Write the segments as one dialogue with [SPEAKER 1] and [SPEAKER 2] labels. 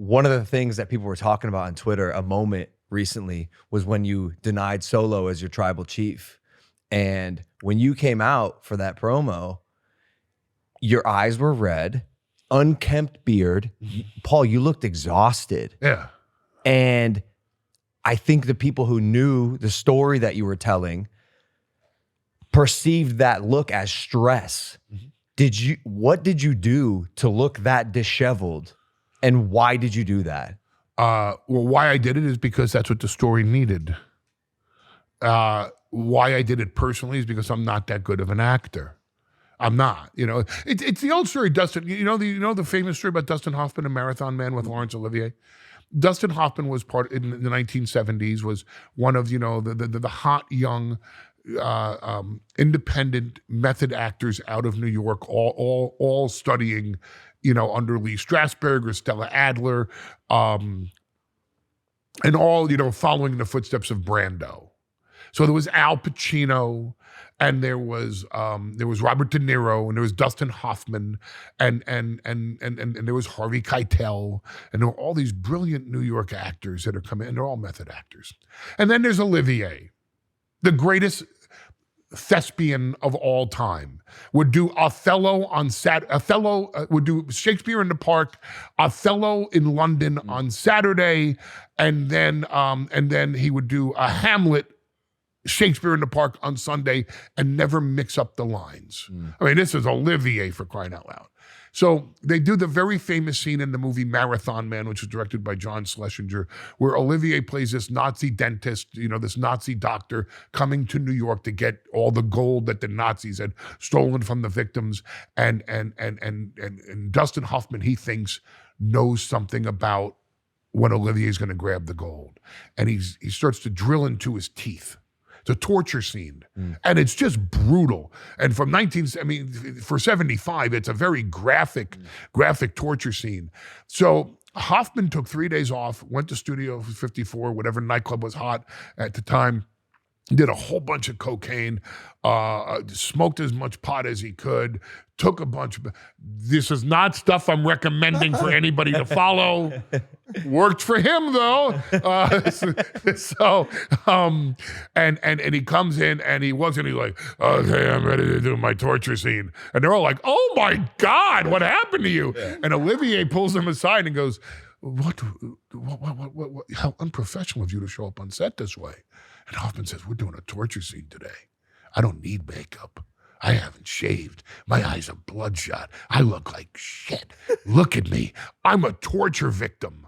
[SPEAKER 1] one of the things that people were talking about on Twitter, a moment recently, was when you denied Solo as your tribal chief. And when you came out for that promo, your eyes were red, unkempt beard. Paul, you looked exhausted.
[SPEAKER 2] Yeah.
[SPEAKER 1] And I think the people who knew the story that you were telling perceived that look as stress. What did you do to look that disheveled? And why did you do that?
[SPEAKER 2] Well, why I did it is because that's what the story needed. Why I did it personally is because I'm not that good of an actor. I'm not. You know, it's the old story, Dustin. You know the famous story about Dustin Hoffman and Marathon Man with Laurence Olivier. Dustin Hoffman was part in the 1970s. Was one of the hot young independent method actors out of New York, all studying, under Lee Strasberg or Stella Adler, and all, following the footsteps of Brando. So there was Al Pacino, and there was Robert De Niro, and there was Dustin Hoffman, and there was Harvey Keitel, and there were all these brilliant New York actors that are coming, and they're all method actors. And then there's Olivier, the greatest thespian of all time, would do Othello on would do Shakespeare in the Park, Othello in London on Saturday, and then he would do a Hamlet, Shakespeare in the Park on Sunday, and never mix up the lines. I mean, this is Olivier, for crying out loud. So they do the very famous scene in the movie Marathon Man, which was directed by John Schlesinger, where Olivier plays this Nazi dentist, this Nazi doctor coming to New York to get all the gold that the Nazis had stolen from the victims. And Dustin Hoffman, he thinks, knows something about when Olivier's going to grab the gold. And he starts to drill into his teeth. It's a torture scene, and it's just brutal. And for 75, it's a very graphic torture scene. So Hoffman took 3 days off, went to Studio 54, whatever nightclub was hot at the time, did a whole bunch of cocaine, smoked as much pot as he could, took a bunch of, this is not stuff I'm recommending for anybody to follow. Worked for him though. And he comes in and he's like, okay, I'm ready to do my torture scene. And they're all like, oh my God, what happened to you? Yeah. And Olivier pulls him aside and goes, what, how unprofessional of you to show up on set this way. And Hoffman says, we're doing a torture scene today. I don't need makeup. I haven't shaved. My eyes are bloodshot. I look like shit. Look at me. I'm a torture victim.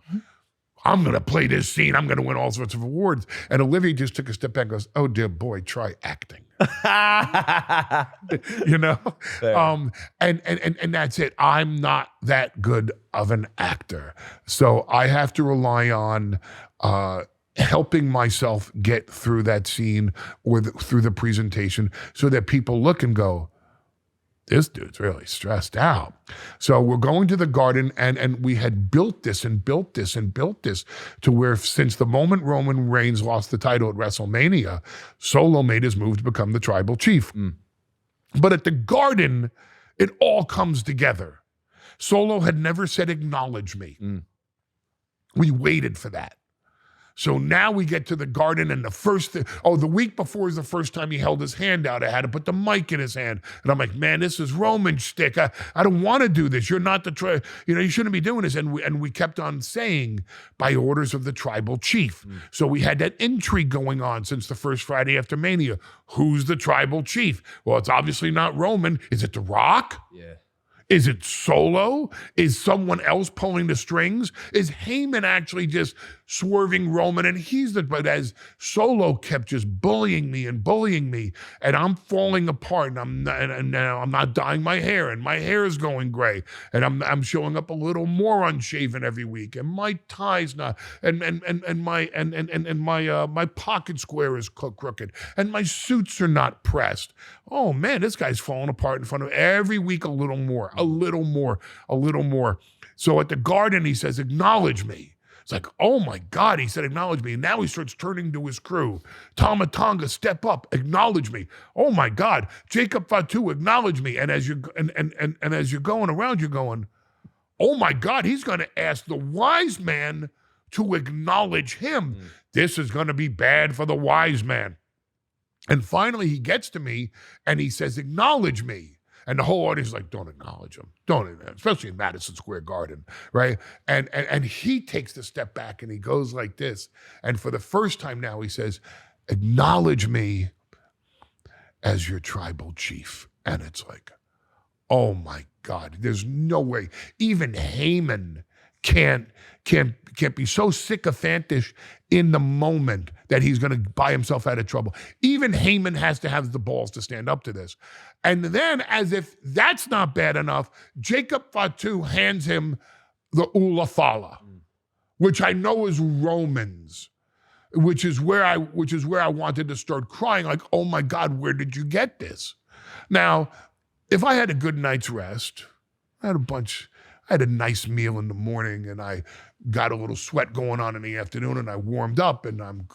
[SPEAKER 2] I'm going to play this scene. I'm going to win all sorts of awards. And Olivier just took a step back and goes, oh, dear boy, try acting. And that's it. I'm not that good of an actor. So I have to rely on helping myself get through that scene or through the presentation so that people look and go, this dude's really stressed out. So we're going to the Garden, and we had built this and built this and built this to where since the moment Roman Reigns lost the title at WrestleMania, Solo made his move to become the tribal chief. But at the Garden, it all comes together. Solo had never said, acknowledge me. We waited for that. So now we get to the Garden, and the week before is the first time he held his hand out. I had to put the mic in his hand. And I'm like, man, this is Roman shtick. I don't want to do this. You're not you shouldn't be doing this. And we kept on saying, by orders of the tribal chief. So we had that intrigue going on since the first Friday after Mania. Who's the tribal chief? Well, it's obviously not Roman. Is it The Rock?
[SPEAKER 1] Yeah.
[SPEAKER 2] Is it Solo? Is someone else pulling the strings? Is Heyman actually just swerving Roman? And but as Solo kept just bullying me, and I'm falling apart, and now I'm not dyeing my hair, and my hair is going gray, and I'm showing up a little more unshaven every week, and my tie's not, and my pocket square is crooked, and my suits are not pressed. Oh man, this guy's falling apart in front of every week a little more. So at the Garden, he says, acknowledge me. It's like, oh my God, he said, acknowledge me. And now he starts turning to his crew. Tama Tonga, step up, acknowledge me. Oh my God, Jacob Fatu, acknowledge me. And as you're going around, you're going, oh my God, he's going to ask the wise man to acknowledge him. This is going to be bad for the wise man. And finally he gets to me and he says, acknowledge me. And the whole audience is like, don't acknowledge him. Don't, especially in Madison Square Garden, right? And he takes the step back and he goes like this. And for the first time now he says, acknowledge me as your tribal chief. And it's like, oh my God, there's no way. Even Heyman can't be so sycophantish in the moment that he's going to buy himself out of trouble. Even Heyman has to have the balls to stand up to this. And then, as if that's not bad enough, Jacob Fatu hands him the Ula Fala, which I know is Romans, which is where I wanted to start crying, like, oh my God, where did you get this? Now, if I had a good night's rest, I had a nice meal in the morning and I got a little sweat going on in the afternoon and I warmed up and I'm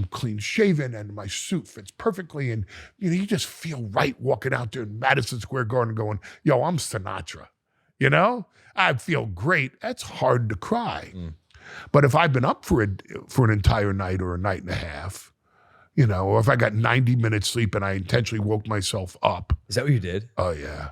[SPEAKER 2] clean shaven and my suit fits perfectly. And you just feel right walking out there in Madison Square Garden going, yo, I'm Sinatra. I feel great. That's hard to cry. But if I've been up for an entire night or a night and a half, or if I got 90 minutes sleep and I intentionally woke myself up.
[SPEAKER 1] Is that what you did?
[SPEAKER 2] Oh yeah.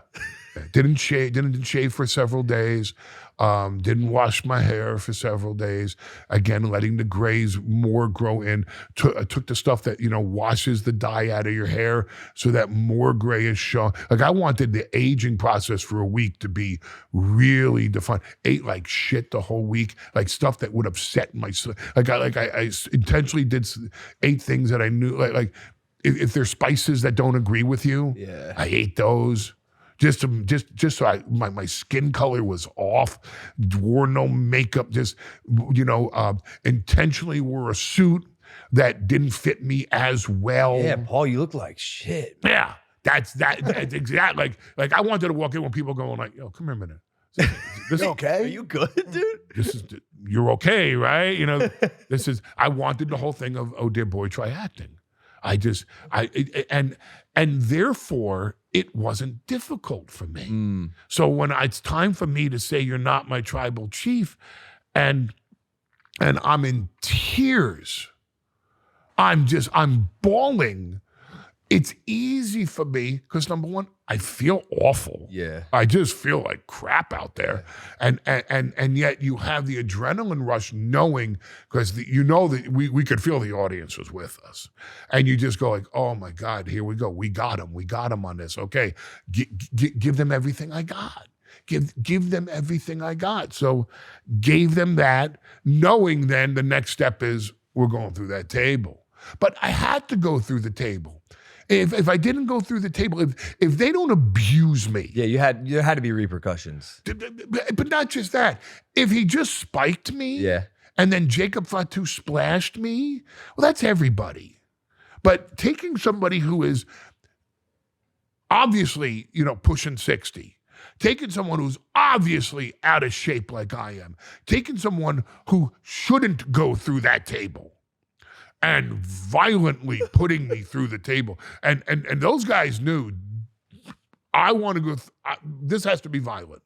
[SPEAKER 2] Didn't shave for several days. Didn't wash my hair for several days. Again, letting the grays more grow in. Took the stuff that, washes the dye out of your hair so that more gray is shown. Like I wanted the aging process for a week to be really defined. Ate like shit the whole week, like stuff that would upset my, I intentionally ate things that I knew, like if there's spices that don't agree with you,
[SPEAKER 1] yeah,
[SPEAKER 2] I ate those. Just so my skin color was off, wore no makeup, intentionally wore a suit that didn't fit me as well.
[SPEAKER 1] Yeah, Paul, you look like shit.
[SPEAKER 2] Yeah, that's exactly like I wanted to walk in when people going like, yo, come here a minute.
[SPEAKER 1] This okay? Are you good, dude?
[SPEAKER 2] You're okay, right? I wanted the whole thing of, oh dear boy, try acting. And therefore it wasn't difficult for me. So when it's time for me to say you're not my tribal chief, and I'm in tears, I'm bawling. It's easy for me because number one, I feel awful.
[SPEAKER 1] Yeah.
[SPEAKER 2] I just feel like crap out there. And yet you have the adrenaline rush knowing, because that we could feel the audience was with us. And you just go like, oh my God, here we go. We got him on this. Okay. Give them everything I got. Give them everything I got. So gave them that, knowing then the next step is we're going through that table. But I had to go through the table. If I didn't go through the table, if they don't abuse me.
[SPEAKER 1] Yeah, there had to be repercussions.
[SPEAKER 2] But not just that. If he just spiked me,
[SPEAKER 1] yeah,
[SPEAKER 2] and then Jacob Fatu splashed me, well, that's everybody. But taking somebody who is obviously, pushing 60, taking someone who's obviously out of shape like I am, taking someone who shouldn't go through that table, and violently putting me through the table. And those guys knew, I want to go, this has to be violent.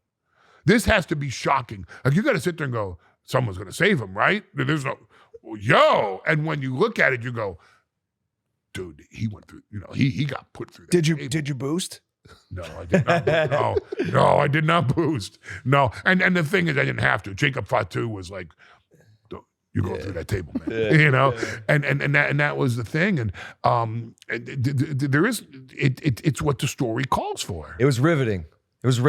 [SPEAKER 2] This has to be shocking. Like you got to sit there and go, someone's going to save him, right? There's no, yo. And when you look at it, you go, dude, he went through, he got put through that table.
[SPEAKER 3] Did you boost?
[SPEAKER 2] No, I did not. No, I did not boost. No. And the thing is, I didn't have to. Jacob Fatu was like, you go through that table, man. And that was the thing. And there is it's what the story calls for.
[SPEAKER 1] It was riveting. It's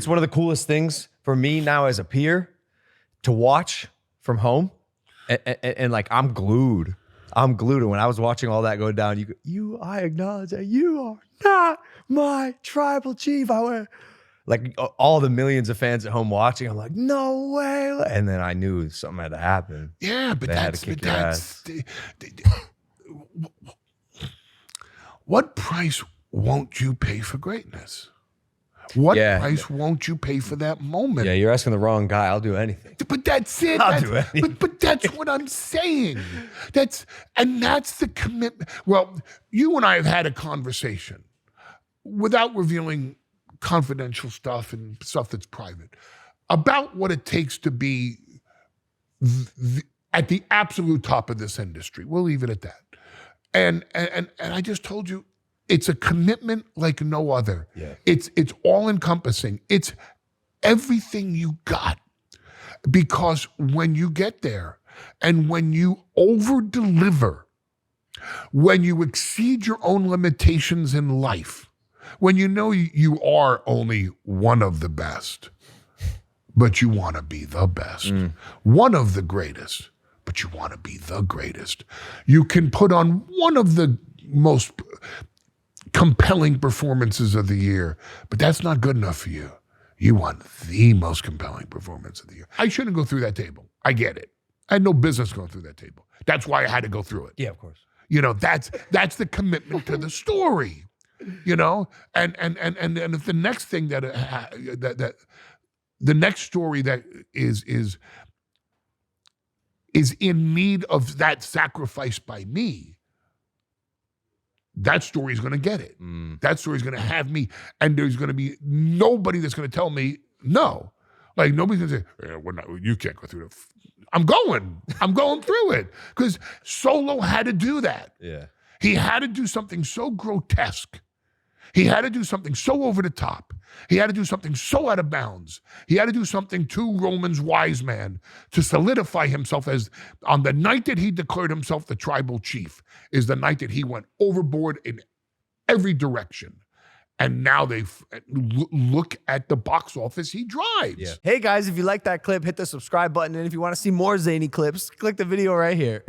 [SPEAKER 1] one of the coolest things for me now as a peer to watch from home, and like I'm glued. And when I was watching all that go down, I acknowledge that you are not my tribal chief. I went. Like all the millions of fans at home watching, I'm like, no way. And then I knew something had to happen.
[SPEAKER 2] Yeah, but what price won't you pay for greatness? What price won't you pay for that moment?
[SPEAKER 1] Yeah, you're asking the wrong guy. I'll do anything.
[SPEAKER 2] But that's it.
[SPEAKER 1] I'll do anything.
[SPEAKER 2] But that's what I'm saying. That's the commitment. Well, you and I have had a conversation without revealing confidential stuff and stuff that's private. about what it takes to be at the absolute top of this industry. We'll leave it at that. And I just told you, it's a commitment like no other.
[SPEAKER 1] Yeah.
[SPEAKER 2] It's all encompassing. It's everything you got. Because when you get there and when you over deliver, when you exceed your own limitations in life, when you know you are only one of the best, but you want to be the best, one of the greatest, but you want to be the greatest. You can put on one of the most compelling performances of the year, but that's not good enough for you. You want the most compelling performance of the year. I shouldn't go through that table. I get it. I had no business going through that table. That's why I had to go through it.
[SPEAKER 1] Yeah, of course.
[SPEAKER 2] You know, that's the commitment to the story. You know, and if the next thing that the next story that is in need of that sacrifice by me, that story is going to get it. That story is going to have me, and there's going to be nobody that's going to tell me no. Like nobody's going to say, you can't go through it. I'm going through it, because Solo had to do that.
[SPEAKER 1] Yeah.
[SPEAKER 2] He had to do something so grotesque. He had to do something so over the top. He had to do something so out of bounds. He had to do something to Roman's wise man to solidify himself as, on the night that he declared himself the tribal chief, is the night that he went overboard in every direction. And now they look at the box office he drives.
[SPEAKER 1] Yeah.
[SPEAKER 3] Hey guys, if you like that clip, hit the subscribe button. And if you want to see more zany clips, click the video right here.